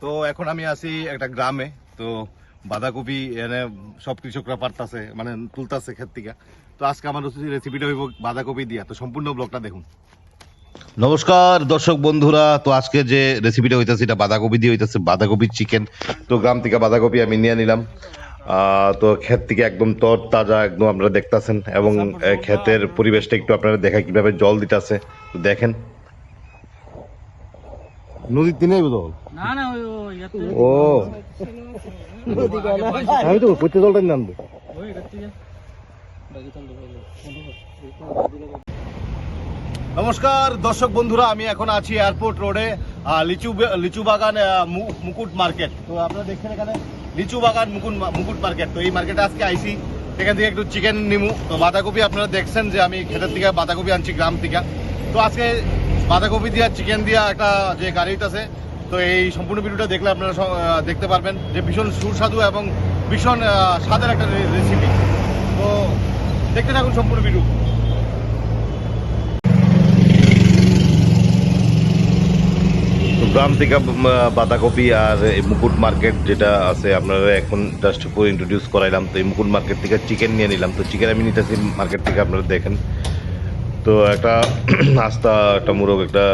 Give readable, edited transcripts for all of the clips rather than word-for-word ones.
তো এখন আমি আছি একটা গ্রামে। তো বাঁধাকপি এনে সব কৃষকরা পারতাছে, মানে তুলতাছে ক্ষেত থেকে। তো আজকে আমার রেসিপিটা হইব বাঁধাকপি দিয়া। তো সম্পূর্ণ ব্লগটা দেখুন। নমস্কার দর্শক বন্ধুরা, তো আজকে যে রেসিপিটা হইতাছে এটা বাঁধাকপি দিয়ে হইতাছে, বাঁধাকপির চিকেন। তো গ্রাম থেকে বাঁধাকপি আমি নিয়ে নিলাম। তো ক্ষেত থেকে একদম তর তাজা একদম আপনারা দেখতাছেন, এবং ক্ষেতের পরিবেশটা একটু আপনারা দেখা কিভাবে জল দিতাছে তো দেখেন। নদীর দিনে জল না না ওই ইয়াতে ও আমি তো করতে জলটা নামবো। ওই করতে যা বাকি চল নমস্কার দর্শক বন্ধুরা, আমি এখন আছি এয়ারপোর্ট রোডে, লিচু বাগান মুকুট মার্কেট। তো আপনারা দেখছেন এখানে লিচু বাগান মুকুট মার্কেট। তো এই মার্কেটে আজকে আইসি, এখান থেকে একটু চিকেন নিমু। তো বাঁধাকপি আপনারা দেখছেন যে আমি ক্ষেতের থেকে বাঁধাকপি আনছি গ্রাম থেকে। তো আজকে বাঁধাকপি দিয়া চিকেন দিয়া একটা যে গাড়ি আছে, তো এই সম্পূর্ণ ভিডিওটা দেখলে আপনারা দেখতে পারবেন যে ভীষণ সুস্বাদু এবং ভীষণ স্বাদের একটা রেসিপি। তো দেখতে থাকুন সম্পূর্ণ ভিডিও। গ্রাম থেকে বাঁধাকপি আর এই মুকুট মার্কেট যেটা আছে আপনারা এখন জাস্ট পুরো ইন্ট্রোডিউস করাইলাম। তো এই মুকুট মার্কেট থেকে চিকেন নিয়ে নিলাম। তো চিকেন আমি নিতেছি মার্কেট থেকে, আপনারা দেখেন। তো একটা আস্তা একটা মুরগ একটা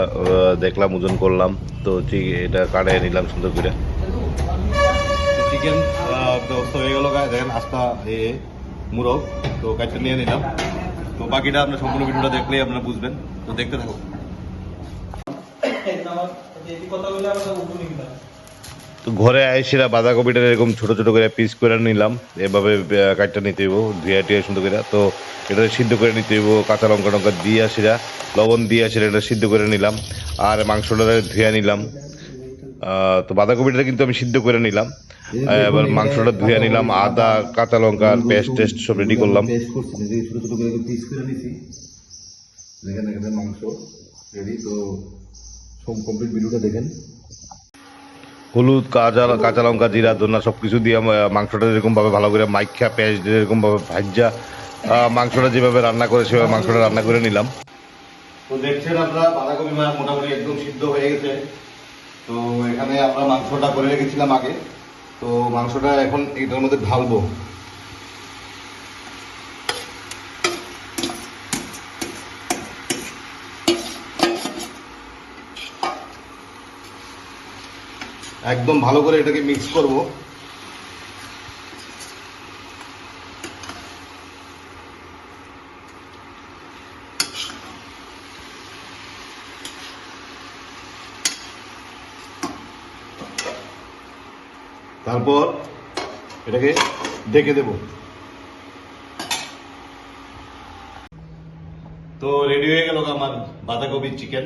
দেখলাম, ওজন করলাম। তো এটা কাটে নিলাম সুন্দর করে। চিকেন তো হয়ে গেল, দেখেন আস্তা মুরগ তো কাটতে নিয়ে নিলাম। তো বাকিটা আপনার সম্পূর্ণ ভিডিওটা দেখলেই আপনারা বুঝবেন। তো দেখতে থাকুন। তো ঘরে আইসিরা বাঁধাকপিটা এরকম ছোট ছোট করে পিস করে নিলাম, এভাবে কাটটা নিতে হইব ধুয়ে টুয়ে সুন্দর করে। তো এটা সিদ্ধ করে নিতে হইব, কাঁচা লঙ্কা টঙ্কা দিয়ে আসিরা, লবণ দিয়ে আসিরা এটা সিদ্ধ করে নিলাম। আর মাংসটা ধুয়ে নিলাম। তো বাঁধাকপিটা কিন্তু আমি সিদ্ধ করে নিলাম, এবার মাংসটা ধুয়ে নিলাম। আদা কাঁচা লঙ্কা পেস্ট টেস্ট সব রেডি করলাম। ছোট ছোট করে পিস করে নিছি, দেখেন এখানে মাংস রেডি। তো সব কমপ্লিট ভিডিওটা দেখেন। হলুদ কাঁচা লঙ্কা জিরা ধনা সব কিছু দিয়ে মাংসটা যেরকমভাবে ভালো করে মাইখা পেঁয়াজ দিয়ে এরকমভাবে ভাজা মাংসটা যেভাবে রান্না করে সেভাবে মাংসটা রান্না করে নিলাম। তো দেখছেন আপনারা বাঁধাকপি মোটামুটি একদম সিদ্ধ হয়ে গেছে। তো এখানে আমরা মাংসটা করে রেখেছিলাম আগে। তো মাংসটা এখন এটার মধ্যে ঢালবো। একদম ভালো করে এটাকে মিক্স করব। তারপর এটাকে ঢেকে দেব। তো রেডি হয়ে গেল আমার বাঁধাকপির চিকেন।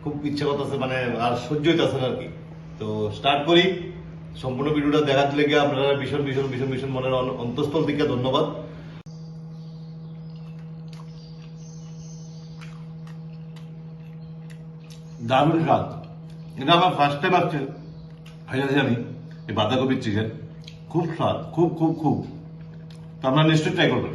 খুব ইচ্ছা করতেছে, মানে আর সহ্য হইতেছে না আর কি। তো স্টার্ট করি। সম্পূর্ণ ভিডিওটা দেখার লেগে আপনারা ভীষণ ভীষণ ভীষণ ভীষণ মনের অন্তঃস্থল থেকে ধন্যবাদ। দারুণ স্বাদ। এটা আমার ফার্স্ট টাইম আসছে খাইছি আমি এই বাঁধাকপির চিকেন। খুব স্বাদ, খুব খুব খুব। তো আপনারা নিশ্চয়ই ট্রাই করবেন।